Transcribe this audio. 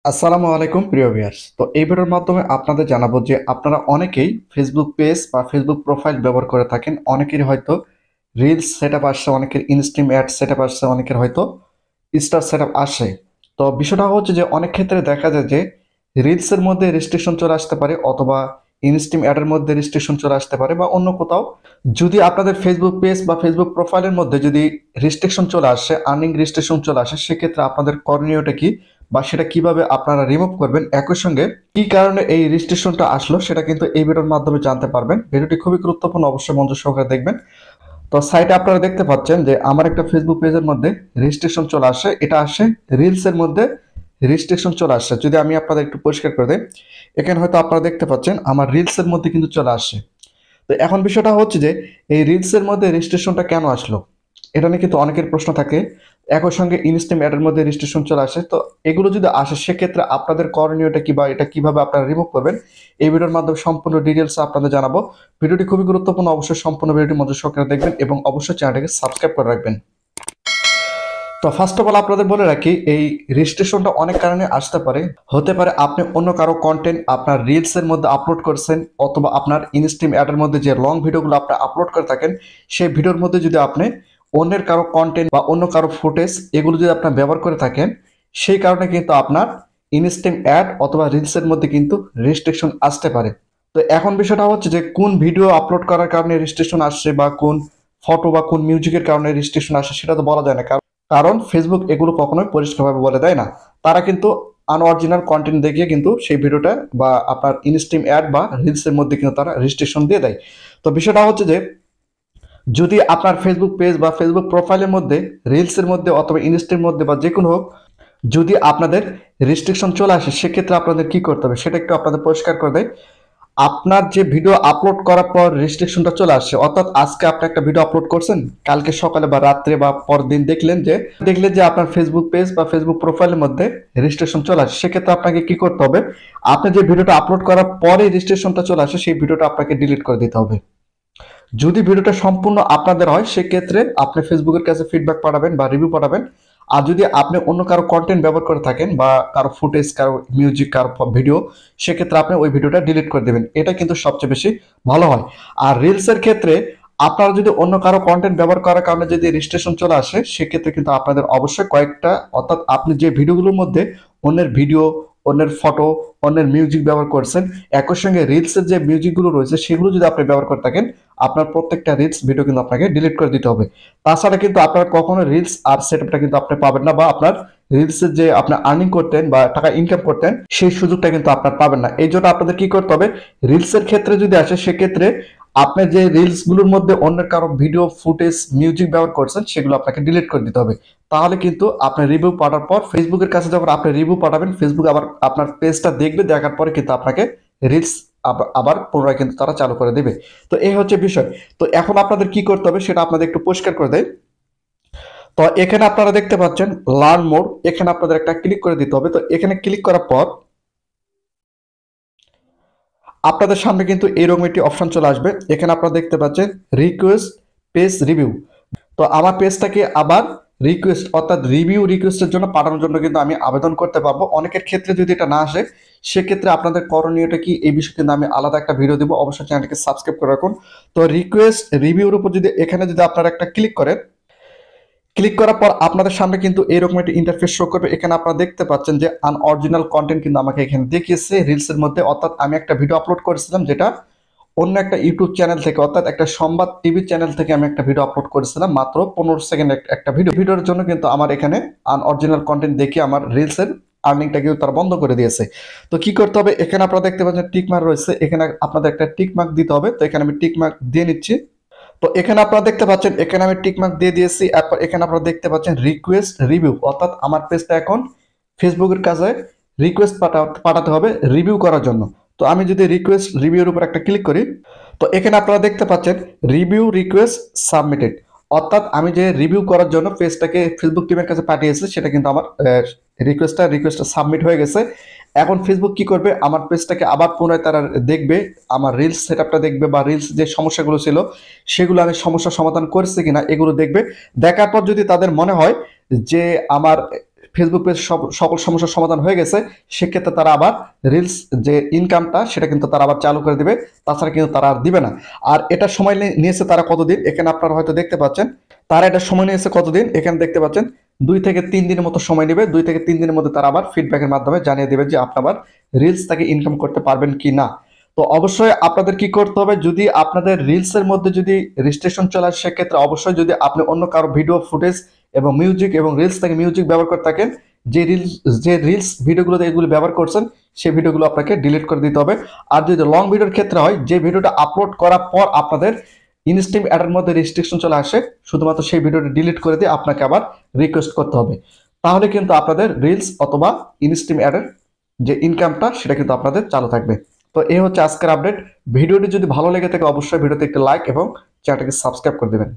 আসসালামু আলাইকুম প্রিয় ভিউয়ার্স। তো এই ভিডিওর মাধ্যমে আপনাদের জানাবো যে আপনারা অনেকেই ফেসবুক পেজ বা ফেসবুক প্রোফাইল ব্যবহার করে থাকেন। অনেকেরই হয়তো রিলস সেটআপ আসছে, অনেকের ইনস্ট্রিম অ্যাড সেটআপ আসছে, অনেকের হয়তো স্টার সেটআপ আসে। তো বিষয়টা হচ্ছে যে অনেক ক্ষেত্রে দেখা যায় যে রিলসের মধ্যে রেস্ট্রিকশন চলে আসতে পারে, অথবা ইনস্ট্রিম অ্যাডের মধ্যে রেস্ট্রিকশন চলে আসতে পারে, বা অন্য কোথাও যদি আপনাদের ফেসবুক পেজ বা ফেসবুক প্রোফাইলের মধ্যে যদি রেস্ট্রিকশন চলে আসে, আর্নিং রেস্ট্রিকশন চলে আসে, সেক্ষেত্রে আপনাদের করণীয়টা কি বা সেটা কিভাবে আপনারা রিমুভ করবেন, একই সঙ্গে কি কারণে এই রেস্ট্রিকশনটা আসলো সেটা কিন্তু এই ভিডিওর মাধ্যমে জানতে পারবেন। ভিডিওটি খুবই গুরুত্বপূর্ণ, অবশ্যই মনোযোগ সহকারে দেখবেন। তো সাইটে আপনারা দেখতে পাচ্ছেন যে আমার একটা ফেসবুক পেজের মধ্যে রেজিস্ট্রেশন চলে আসে, এটা আসে রিলসের মধ্যে রেজিস্ট্রেশন চলে আসছে। যদি আমি আপনাদের একটু পরিষ্কার করে দিই, এখানে হয়তো আপনারা দেখতে পাচ্ছেন আমার রিলসের মধ্যে কিন্তু চলে আসে। তো এখন বিষয়টা হচ্ছে যে এই রিলসের মধ্যে রেজিস্ট্রেশনটা কেন আসলো, এটা নিয়ে কিন্তু অনেকের প্রশ্ন থাকে। একই সঙ্গে ইনস্ট্রিম অ্যাডের মধ্যে রেজিস্ট্রেশন চলে আসে। তো এগুলো যদি আসে সেক্ষেত্রে আপনাদের করণীয়টা কি বা এটা কিভাবে আপনারা রিমুভ করবেন, এই ভিডিওর মাধ্যমে সম্পূর্ণ ডিটেলস আপনাদের জানাবো। ভিডিওটি খুবই গুরুত্বপূর্ণ, অবশ্যই সম্পূর্ণ ভিডিওটি মনোযোগ সহকারে দেখবেন এবং অবশ্যই চ্যানেলটিকে সাবস্ক্রাইব করে রাখবেন। তো ফার্স্ট অফ অল আপনাদের বলে রাখি, এই রেজিস্ট্রেশনটা অনেক কারণে আসতে পারে। হতে পারে আপনি অন্য কারো কন্টেন্ট আপনার রিলসের মধ্যে আপলোড করছেন, অথবা আপনার ইনস্ট্রিম অ্যাডের মধ্যে যে লং ভিডিওগুলো আপনি আপলোড করে থাকেন, সেই ভিডিওর মধ্যে যদি আপনি অন্যের কারো কন্টেন্ট বা অন্য কারো ফুটেজ এগুলো যদি আপনি ব্যবহার করে থাকেন, সেই কারণে কিন্তু আপনার ইনস্ট্রিম অ্যাড অথবা রিলসের মধ্যে কিন্তু রেজিস্ট্রেশন আসতে পারে। তো এখন বিষয়টা হচ্ছে যে কোন ভিডিও আপলোড করার কারণে রেজিস্ট্রেশন আসছে বা কোন ফটো বা কোন মিউজিকের কারণে রেজিস্ট্রেশন আসে সেটা তো বলা যায় না, কারণ ফেসবুক এগুলো কখনোই পরিষ্কারভাবে বলে দেয় না। তারা কিন্তু আনঅরিজিনাল কন্টেন্ট দেখিয়ে কিন্তু সেই ভিডিওটা বা আপনার ইনস্ট্রিম অ্যাড বা রিলসের মধ্যে কিন্তু তারা রেজিস্ট্রেশন দিয়ে দেয়। তো বিষয়টা হচ্ছে যে যদি আপনার ফেসবুক পেজ বা ফেসবুক প্রোফাইলের মধ্যে রিলসের মধ্যে অথবা ইনস্ট্রির মধ্যে বা যে কোনো হোক, যদি আপনাদের রেস্ট্রিকশন চলে আসে, সেক্ষেত্রে আপনাদের কি করতে হবে সেটা একটু আপনাদের পরিষ্কার করে দেয়। আপনার যে ভিডিও আপলোড করার পর রেস্ট্রিকশনটা চলে আসছে, অর্থাৎ আজকে আপনি একটা ভিডিও আপলোড করছেন, কালকে সকালে বা রাত্রে বা পরদিন দেখলেন যে আপনার ফেসবুক পেজ বা ফেসবুক প্রোফাইলের মধ্যে রেজিস্ট্রেশন চলে আসে, সেক্ষেত্রে আপনাকে কি করতে হবে, আপনি যে ভিডিওটা আপলোড করার পরে রেজিস্ট্রেশনটা চলে আসে সেই ভিডিওটা আপনাকে ডিলিট করে দিতে হবে। যদি ভিডিওটা সম্পূর্ণ আপনাদের হয় সেক্ষেত্রে আপনি ফেসবুকের কাছে ফিডব্যাক পাঠাবেন বা রিভিউ পাঠাবেন। আর যদি আপনি অন্য কারো কন্টেন্ট ব্যবহার করে থাকেন বা কারো ফুটেজ, কারো মিউজিক, কারো ভিডিও, সেক্ষেত্রে আপনি ওই ভিডিওটা ডিলিট করে দেবেন। এটা কিন্তু সবচেয়ে বেশি ভালো হয়। আর রিলসের ক্ষেত্রে আপনারা যদি অন্য কারো কন্টেন্ট ব্যবহার করার কারণে যদি রেজিস্ট্রেশন চলে আসে, সেক্ষেত্রে কিন্তু আপনাদের অবশ্যই কয়েকটা, অর্থাৎ আপনি যে ভিডিওগুলোর মধ্যে অন্যের ভিডিও, অন্যের ফটো, অন্যের মিউজিক ব্যবহার করছেন, একই সঙ্গে রিলসের যে মিউজিকগুলো রয়েছে সেগুলো যদি আপনি ব্যবহার করে থাকেন, আপনার প্রত্যেকটা রিলস ভিডিও কিন্তু আপনাকে ডিলিট করে দিতে হবে। তাছাড়া কিন্তু আপনার কখনো রিলস আর সেটআপটা কিন্তু আপনি পাবেন না, বা আপনার রিলসের যে আপনি আর্নিং করতেন বা টাকা ইনকাম করতেন সেই সুযোগটা কিন্তু আপনার পাবেন না। এই জন্য আপনাদের কি করতে হবে, রিলসের ক্ষেত্রে যদি আসে সেক্ষেত্রে আপনি যে রিলস গুলোর মধ্যে অন্যের কারো ভিডিও, ফুটেজ, মিউজিক ব্যবহার করছেন সেগুলো আপনাকে ডিলিট করে দিতে হবে। তাহলে কিন্তু আপনার রিভিউ পাঠার পর ফেসবুকের কাছে যখন আপনি রিভিউ পাঠাবেন, ফেসবুক আবার আপনার পেজটা দেখবে, দেখার পরে কিন্তু আপনাকে রিলস আবার পুনরায় কিন্তু তারা চালু করে দেবে। তো এই হচ্ছে বিষয়। তো এখন আপনাদের কি করতে হবে সেটা আপনাদের একটু পরিষ্কার করে দেয়। তো এখানে আপনারা দেখতে পাচ্ছেন লার্ন মোর, এখানে আপনাদের একটা ক্লিক করে দিতে হবে। তো এখানে ক্লিক করার পর আপনাদের সামনে কিন্তু এরকম একটি অপশন চলে আসবে। এখানে আপনারা দেখতে পাচ্ছেন রিকোয়েস্ট পেজ রিভিউ। তো আমার পেজটাকে আবার রিকোয়েস্ট, অর্থাৎ রিভিউ রিকোয়েস্টের জন্য পাঠানোর জন্য কিন্তু আমি আবেদন করতে পারবো। অনেকের ক্ষেত্রে যদি এটা না আসে, সেক্ষেত্রে আপনাদের করণীয়টা কি এই বিষয়ে কিন্তু আমি আলাদা একটা ভিডিও দেবো, অবশ্যই চ্যানেলটিকে সাবস্ক্রাইব করে রাখুন। তো রিকোয়েস্ট রিভিউর উপর যদি এখানে যদি আপনারা একটা ক্লিক করেন, ক্লিক করার পর আপনাদের সামনে কিন্তু এরকম একটা ইন্টারফেস শো করবে। এখানে আপনারা দেখতে পাচ্ছেন যে আনঅরিজিনাল কন্টেন্ট কিন্তু আমাকে এখানে দেখিয়েছে রিলসের মধ্যে, অর্থাৎ আমি একটা ভিডিও আপলোড করেছিলাম যেটা অন্য একটা ইউটিউব চ্যানেল থেকে, অর্থাৎ একটা সংবাদ টিভি চ্যানেল থেকে আমি একটা ভিডিও আপলোড করেছিলাম, মাত্র 15 সেকেন্ড একটা ভিডিওর জন্য কিন্তু আমার এখানে আনঅরিজিনাল কন্টেন্ট দেখে আমার রিলসের আর্নিংটা কিন্তু তারা বন্ধ করে দিয়েছে। তো কি করতে হবে, এখানে আপনারা দেখতে পাচ্ছেন টিক মার্ক রয়েছে, এখানে আপনাদের একটা টিক মার্ক দিতে হবে। তো এখানে আমি টিক মার্ক দিয়ে নিচ্ছি। তো এখানে আপনারা দেখতে পাচ্ছেন এখানে আমি টিক মার্ক দিয়ে দিয়েছি। এরপর এখানে আপনারা দেখতে পাচ্ছেন রিকোয়েস্ট রিভিউ, অর্থাৎ আমার পেজটা এখন ফেসবুকের কাছে রিকোয়েস্ট পাঠাতে হবে রিভিউ করার জন্য। তো আমি যদি রিকোয়েস্ট রিভিউর উপর একটা ক্লিক করি, তো এখানে আপনারা দেখতে পাচ্ছেন রিভিউ রিকোয়েস্ট সাবমিটেড, অর্থাৎ আমি যে রিভিউ করার জন্য পেজটাকে ফেসবুক টিমের কাছে পাঠিয়েছি সেটা কিন্তু আমার রিকোয়েস্টটা সাবমিট হয়ে গেছে। এখন ফেসবুক কি করবে, আমার পেজটাকে আবার পুনরায় তারা দেখবে, আমার রিলস সেটআপটা দেখবে বা রিলস যে সমস্যাগুলো ছিল সেগুলো আমি সমস্যার সমাধান করেছি কিনা এগুলো দেখবে। দেখার পর যদি তাদের মনে হয় যে আমার ফেসবুক পেজ সকল সমস্যার সমাধান হয়ে গেছে, সেক্ষেত্রে তারা আবার রিলস যে ইনকামটা সেটা কিন্তু তারা আবার চালু করে দিবে, তাছাড়া কিন্তু তারা আর দিবে না। আর এটা সময় নিয়েছে তারা কতদিন, এখানে আপনারা হয়তো দেখতে পাচ্ছেন তারা এটা সময় নিয়েছে কতদিন, এখানে দেখতে পাচ্ছেন 2 থেকে 3 দিনের মতো সময় নেবে। 2 থেকে 3 দিনের মধ্যে তারা আবার ফিডব্যাকের মাধ্যমে জানিয়ে দেবে যে আপনি আবার রিলস থেকে ইনকাম করতে পারবেন কি না। তো অবশ্যই আপনাদের কি করতে হবে, যদি আপনাদের রিলসের মধ্যে যদি রেজিস্ট্রেশন চলে আসে, সেক্ষেত্রে অবশ্যই যদি আপনি অন্য কারো ভিডিও ফুটেজ এবং মিউজিক এবং রিলস থেকে মিউজিক ব্যবহার করে থাকেন, যে রিলস ভিডিওগুলোতে এগুলো ব্যবহার করছেন সেই ভিডিওগুলো আপনাকে ডিলিট করে দিতে হবে। আর যদি লং ভিডিওর ক্ষেত্রে হয়, যে ভিডিওটা আপলোড করার পর আপনাদের ইনস্ট্রিম অ্যাডের মধ্যে রেস্ট্রিকশন চলে আসে, শুধুমাত্র সেই ভিডিওটা ডিলিট করে দিয়ে আপনাকে আবার রিকোয়েস্ট করতে হবে। তাহলে কিন্তু আপনাদের রিলস অথবা ইনস্ট্রিম অ্যাডের যে ইনকামটা সেটা কিন্তু আপনাদের চালু থাকবে। তো এই হচ্ছে আজকের আপডেট। ভিডিওটি যদি ভালো লেগে থাকে অবশ্যই ভিডিওতে একটি লাইক এবং চ্যানেলটিকে সাবস্ক্রাইব করে দেবেন।